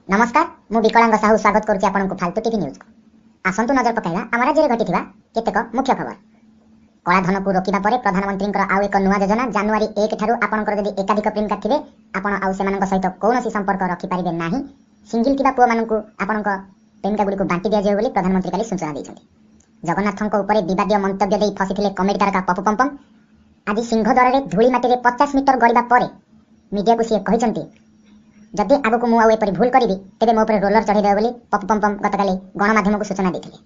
नमस्कार मु विकलांग साहू स्वागत करुच्ची आपनको फालतू टीवी न्यूज को आसंतु नजर पकाइबा आम राज्य में घटिथिबा केतेक मुख्य खबर। कलाधन को रोकिबा परे प्रधानमंत्री आउ एक नुआ योजना जनवरी 1 ठारू आपनकर जदि एकाधिक प्रेम काथिबे आपण आउ सेमानक सहित कोनोसी संपर्क रखि पारिबे नाही। सिंगल थिबा पुआ मानकु आपनक प्रेमिका गुडी को बांटी दिया जाय बोली प्रधानमंत्री काली सूचना दैछन्ति। जगन्नाथଙ୍କ ऊपर विवादीय मंतव्य देई फसिथिले कॉमेडी तारका पप्पू पमपम आज सिंहदर रे धूली माटी रे 50 मीटर गड़िबा परे मीडिया को सी कहिसन्ति जदि आगक मु आउ एपरि भूल करी तेरे मो ऊपर रोलर चढ़ी देव बोली पप्पू पमपम गतकाली गणमाध्यम को सूचना देथिले।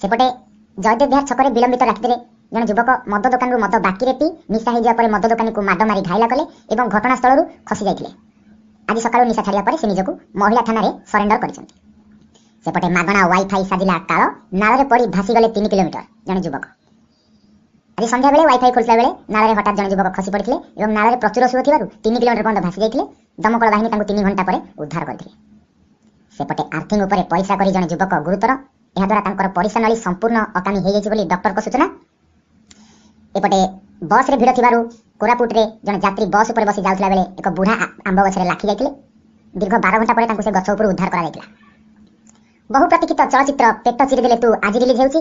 सेपटे जयदेव बिहार छकरे विलंबित रात्रि जन युवक मद दुकान मद बाकी रे पी निशा हो जाए मद दुकानी को माड मारी घायला कले और घटनास्थल खसी जाते। आज सकाळु निशा छाड़िया पर से निजको महिला थाना रे सरेंडर करिसंती। सेपटे मागणा वाईफाई साजिला काल नाଳରେ पड़ी भासी गले 3 किलोमीटर जन युवक। आज संध्या बेले वाईफाई खोलता बेले नाଳରେ हठात जन युवक खसी पड़िथिले और नाଳରେ प्रचुर सुख थिबारु 3 किलोमीटर पर्यंत भासी जाइथिले। दमकल बाहिनी तांको 3 घंटा पर उद्धार करथिले। सेपटे आर्थिंग ऊपर परीक्षा करी जन युवक गुरुतर एहा द्वारा तांकर परीक्षा नली संपूर्ण अकामी हो जाइछि बोली डॉक्टर को सूचना। एपटे बस रे भीड़ थिबारु कोरापुट रे जन यात्री बस ऊपर बसी जाउथला बेले एक बुढ़ा आंब गछ रे लाखि जाइथिले। दीर्घ 12 घंटा पर तांको से गछ ऊपर उद्धार करा जाइथिला। बहु प्रतीक्षित चलचित्र पेट चिरी देले तू आज रिलीज हेउछि।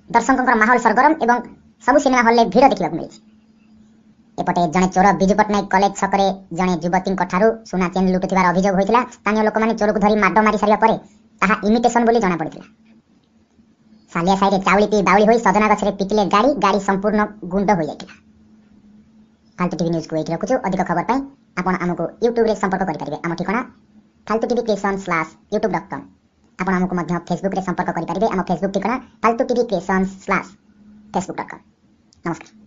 दर्शकଙ୍କର माहौल सरगरम एवं सबु सिनेमा हॉल रे भीड़ देखिबाक मिलिछि। एपटे जने चोर बिजू पट्टनायक कॉलेज छकरे जने युवती ठारू सुना चेन लुटुथिबार अभियोग होइथिला। स्थानीय लोक माने चोर को धरी माड मारी सारिया परे ताहा इमिटेशन बोली जाना पड़िथिला। सालिया साइड रे चाउली पी बाउली होई सजना गछ रे पिटिले गाड़ी संपूर्ण गुंड हो जाइथिला। फालतू टीवी न्यूज को एठी रखुछु। अधिक खबर पई आपण हमको YouTube रे संपर्क करि परिबे। हम ठिकाना faltutvcreations.youtube.com। आपण हमको मध्य Facebook रे संपर्क करि परिबे। हम Facebook ठिकाना faltutvcreations.facebook.com। नमस्कार।